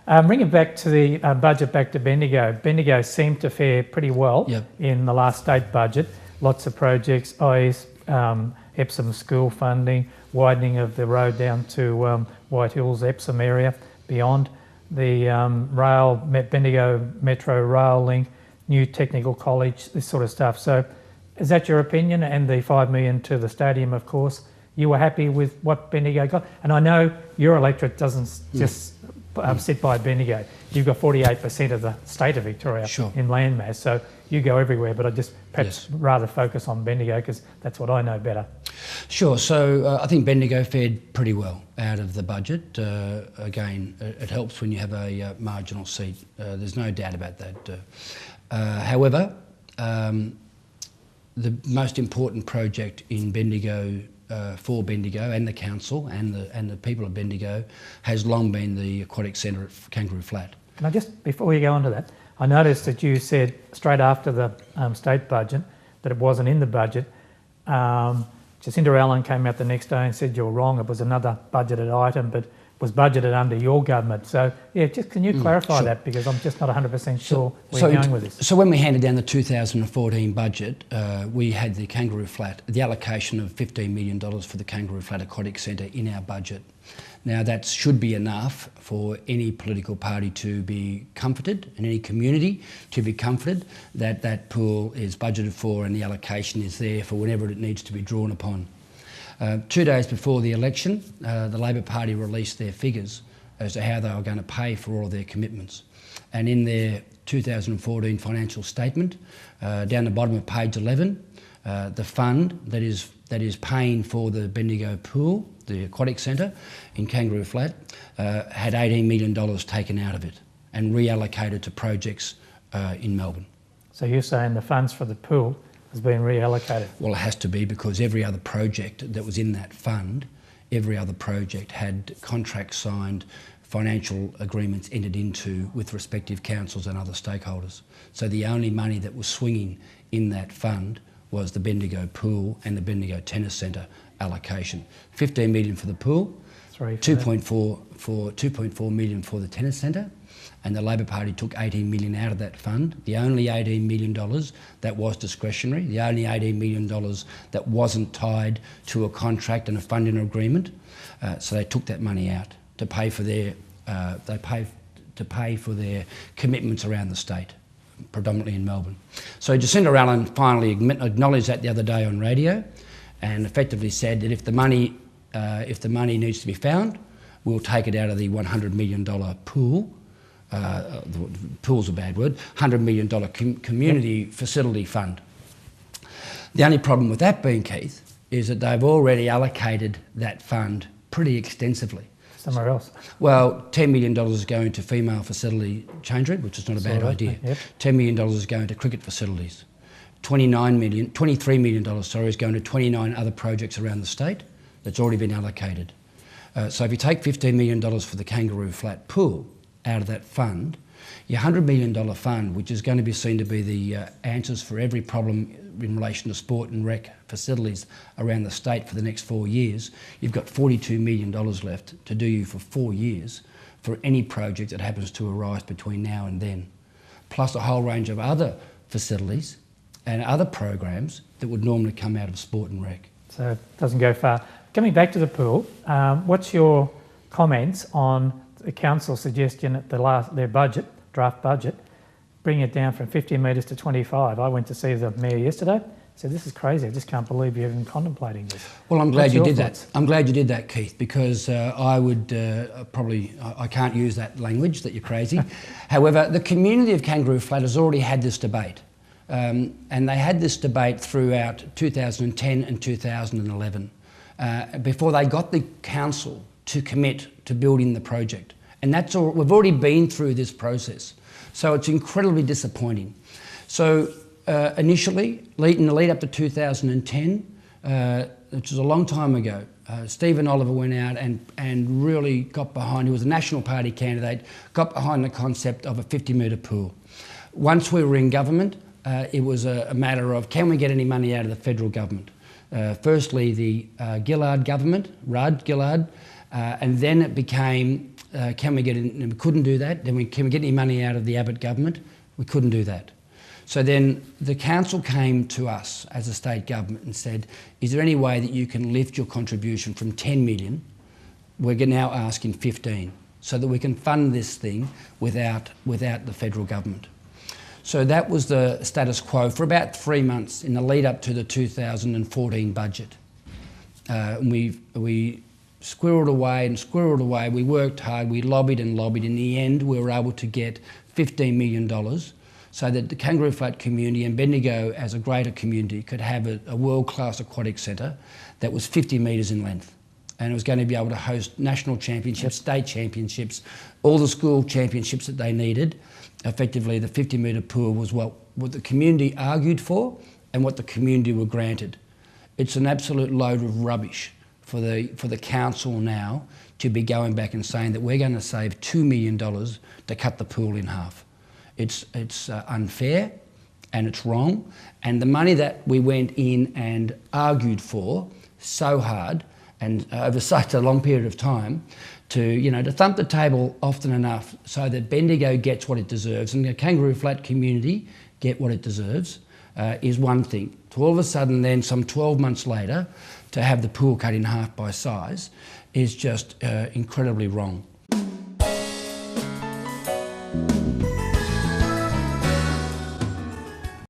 Bringing back to the budget, back to Bendigo. Bendigo seemed to fare pretty well in the last state budget. Lots of projects, Epsom school funding, widening of the road down to White Hills, Epsom area, beyond the Bendigo Metro rail link, new technical college, this sort of stuff. So is that your opinion? And the $5 million to the stadium, of course. You were happy with what Bendigo got? And I know your electorate doesn't just sit by Bendigo. You've got 48% of the state of Victoria in landmass, so you go everywhere, but I just perhaps rather focus on Bendigo because that's what I know better. Sure, so I think Bendigo fared pretty well out of the budget. Again, it helps when you have a marginal seat. There's no doubt about that. However, the most important project in Bendigo for Bendigo and the council and the people of Bendigo has long been the aquatic centre at Kangaroo Flat. Can I just, before we go on to that, I noticed that you said straight after the state budget that it wasn't in the budget. Jacinda Allen came out the next day and said you're wrong, it was another budgeted item, but was budgeted under your government. So, yeah, just can you clarify that, because I'm just not 100% sure where you're going with this. So when we handed down the 2014 budget, we had the Kangaroo Flat, the allocation of $15 million for the Kangaroo Flat Aquatic Centre in our budget. Now that should be enough for any political party to be comforted and any community to be comforted that that pool is budgeted for and the allocation is there for whenever it needs to be drawn upon. 2 days before the election, the Labor Party released their figures as to how they were going to pay for all of their commitments. And in their 2014 financial statement, down the bottom of page 11, the fund that is paying for the Bendigo pool, the aquatic centre in Kangaroo Flat, had $18 million taken out of it and reallocated to projects in Melbourne. So you're saying the funds for the pool has been reallocated? Well, it has to be, because every other project that was in that fund, every other project had contracts signed, financial agreements entered into with respective councils and other stakeholders. So the only money that was swinging in that fund was the Bendigo pool and the Bendigo Tennis Centre allocation. $15 million for the pool, 2.4 million for the tennis centre, and the Labor Party took $18 million out of that fund. The only $18 million that was discretionary, the only $18 million that wasn't tied to a contract and a funding agreement. So they took that money out to pay for their commitments around the state, predominantly in Melbourne. So Jacinda Allen finally acknowledged that the other day on radio, and effectively said that if the money needs to be found, we'll take it out of the $100 million pool. Pool's a bad word. $100 million community facility fund. The only problem with that being, Keith, is that they've already allocated that fund pretty extensively. Somewhere else. Well, $10 million is going to female facility change room, which is not a bad idea. Yep. $10 million is going to cricket facilities. $23 million is going to 29 other projects around the state that's already been allocated. So if you take $15 million for the Kangaroo Flat pool out of that fund, your $100 million fund, which is going to be seen to be the answers for every problem in relation to sport and rec facilities around the state for the next 4 years, you've got $42 million left to do you for 4 years for any project that happens to arise between now and then, plus a whole range of other facilities and other programs that would normally come out of sport and rec. So it doesn't go far. Coming back to the pool, what's your comments on the council's suggestion at their draft budget, bring it down from 50 metres to 25? I went to see the mayor yesterday, said this is crazy, I just can't believe you're even contemplating this. Well, I'm glad you did that. I'm glad you did that, Keith, because I would I can't use that language that you're crazy. However, the community of Kangaroo Flat has already had this debate. And they had this debate throughout 2010 and 2011 before they got the council to commit to building the project. And that's all, we've already been through this process. So it's incredibly disappointing. So initially, in the lead up to 2010, which was a long time ago, Stephen Oliver went out and really got behind, he was a National Party candidate, got behind the concept of a 50-metre pool. Once we were in government, it was a matter of, can we get any money out of the federal government? Firstly, the Gillard government, Gillard, and then it became Can we get in? We couldn't do that. Then can we get any money out of the Abbott government? We couldn't do that. So then the council came to us as a state government and said, is there any way that you can lift your contribution from 10 million? We're now asking 15, so that we can fund this thing without the federal government. So that was the status quo for about 3 months in the lead up to the 2014 budget. We squirreled away, we worked hard, we lobbied and lobbied. In the end, we were able to get $15 million so that the Kangaroo Flat community and Bendigo as a greater community could have a world-class aquatic centre that was 50 metres in length. And it was going to be able to host national championships, state championships, all the school championships that they needed. Effectively, the 50-metre pool was what the community argued for and what the community were granted. It's an absolute load of rubbish for the council now to be going back and saying that we're going to save $2 million to cut the pool in half. It's unfair and it's wrong. And the money that we went in and argued for so hard and over such a long period of time to thump the table often enough so that Bendigo gets what it deserves and the Kangaroo Flat community get what it deserves is one thing. To all of a sudden then, some 12 months later, to have the pool cut in half by size is just incredibly wrong.